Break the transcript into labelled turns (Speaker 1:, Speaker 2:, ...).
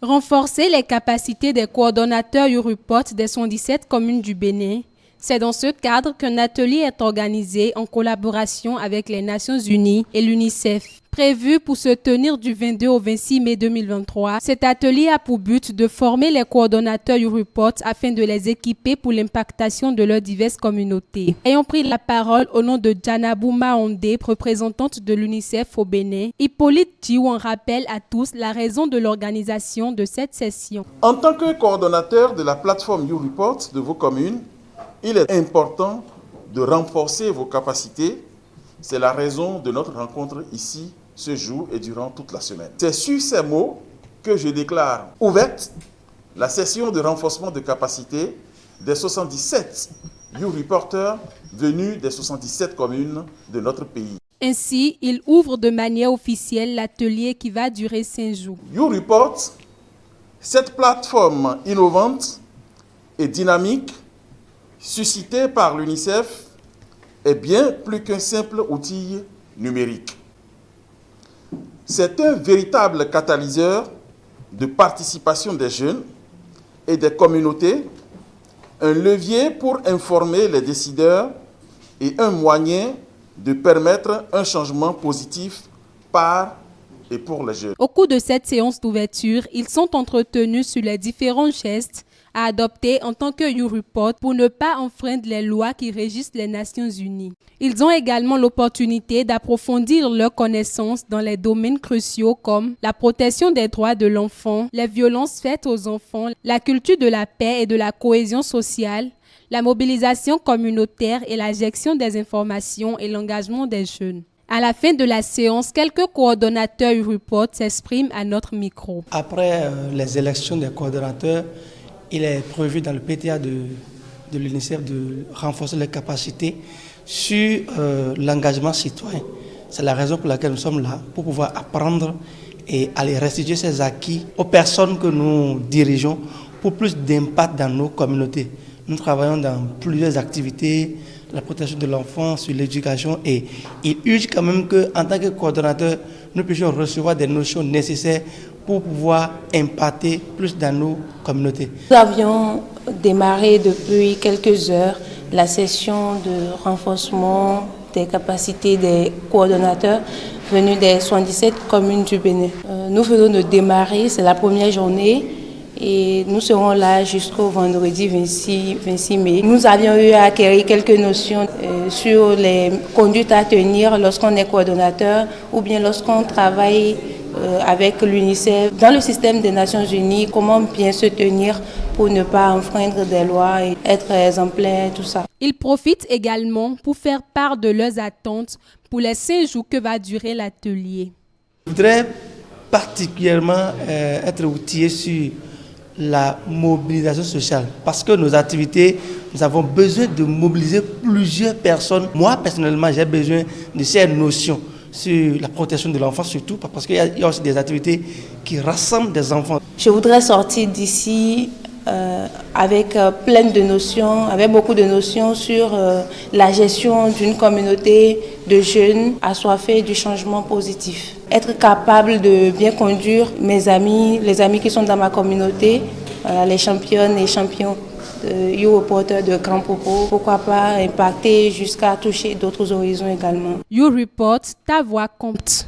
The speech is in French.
Speaker 1: Renforcer les capacités des coordonnateurs YouReport des 117 communes du Bénin. C'est dans ce cadre qu'un atelier est organisé en collaboration avec les Nations Unies et l'UNICEF. Prévu pour se tenir du 22 au 26 mai 2023, cet atelier a pour but de former les coordonnateurs YouReport afin de les équiper pour l'impactation de leurs diverses communautés. Ayant pris la parole au nom de Janabou Maondé, représentante de l'UNICEF au Bénin, Hippolyte Djiou en rappelle à tous la raison de l'organisation de cette session.
Speaker 2: En tant que coordonnateur de la plateforme YouReport de vos communes, il est important de renforcer vos capacités. C'est la raison de notre rencontre ici, ce jour et durant toute la semaine. C'est sur ces mots que je déclare ouverte la session de renforcement de capacité des 77 YouReporters venus des 77 communes de notre pays.
Speaker 1: Ainsi, il ouvre de manière officielle l'atelier qui va durer 5 jours.
Speaker 2: YouReport, cette plateforme innovante et dynamique suscitée par l'UNICEF, est bien plus qu'un simple outil numérique. C'est un véritable catalyseur de participation des jeunes et des communautés, un levier pour informer les décideurs et un moyen de permettre un changement positif par et pour les jeunes.
Speaker 1: Au cours de cette séance d'ouverture, ils sont entretenus sur les différents gestes à adopter en tant que YouReport pour ne pas enfreindre les lois qui régissent les Nations Unies. Ils ont également l'opportunité d'approfondir leurs connaissances dans les domaines cruciaux comme la protection des droits de l'enfant, les violences faites aux enfants, la culture de la paix et de la cohésion sociale, la mobilisation communautaire et la gestion des informations et l'engagement des jeunes. À la fin de la séance, quelques coordonnateurs YouReport s'expriment à notre micro.
Speaker 3: Après les élections des coordonnateurs, il est prévu dans le PTA de l'UNICEF de renforcer les capacités sur l'engagement citoyen. C'est la raison pour laquelle nous sommes là, pour pouvoir apprendre et aller restituer ces acquis aux personnes que nous dirigeons pour plus d'impact dans nos communautés. Nous travaillons dans plusieurs activités, la protection de l'enfant, sur l'éducation, et il urge quand même qu'en tant que coordonnateur, nous puissions recevoir des notions nécessaires pour pouvoir impacter plus dans nos communautés.
Speaker 4: Nous avions démarré depuis quelques heures la session de renforcement des capacités des coordonnateurs venus des 77 communes du Bénin. Nous venons de démarrer, c'est la première journée. Et nous serons là jusqu'au vendredi 26 mai. Nous avions eu à acquérir quelques notions sur les conduites à tenir lorsqu'on est coordonnateur ou bien lorsqu'on travaille avec l'UNICEF. Dans le système des Nations Unies, comment bien se tenir pour ne pas enfreindre des lois et être exemplaire, tout ça.
Speaker 1: Ils profitent également pour faire part de leurs attentes pour les 5 jours que va durer l'atelier.
Speaker 3: Je voudrais particulièrement être outillé sur la mobilisation sociale. Parce que nos activités, nous avons besoin de mobiliser plusieurs personnes. Moi, personnellement, j'ai besoin de ces notions sur la protection de l'enfant, surtout parce qu'il y a aussi des activités qui rassemblent des enfants.
Speaker 4: Je voudrais sortir d'ici avec plein de notions, avec beaucoup de notions sur la gestion d'une communauté de jeunes assoiffés du changement positif. Être capable de bien conduire mes amis, les amis qui sont dans ma communauté, les championnes et champions de YouReporters de Grand Popo, pourquoi pas impacter jusqu'à toucher d'autres horizons également.
Speaker 1: YouReport, ta voix compte.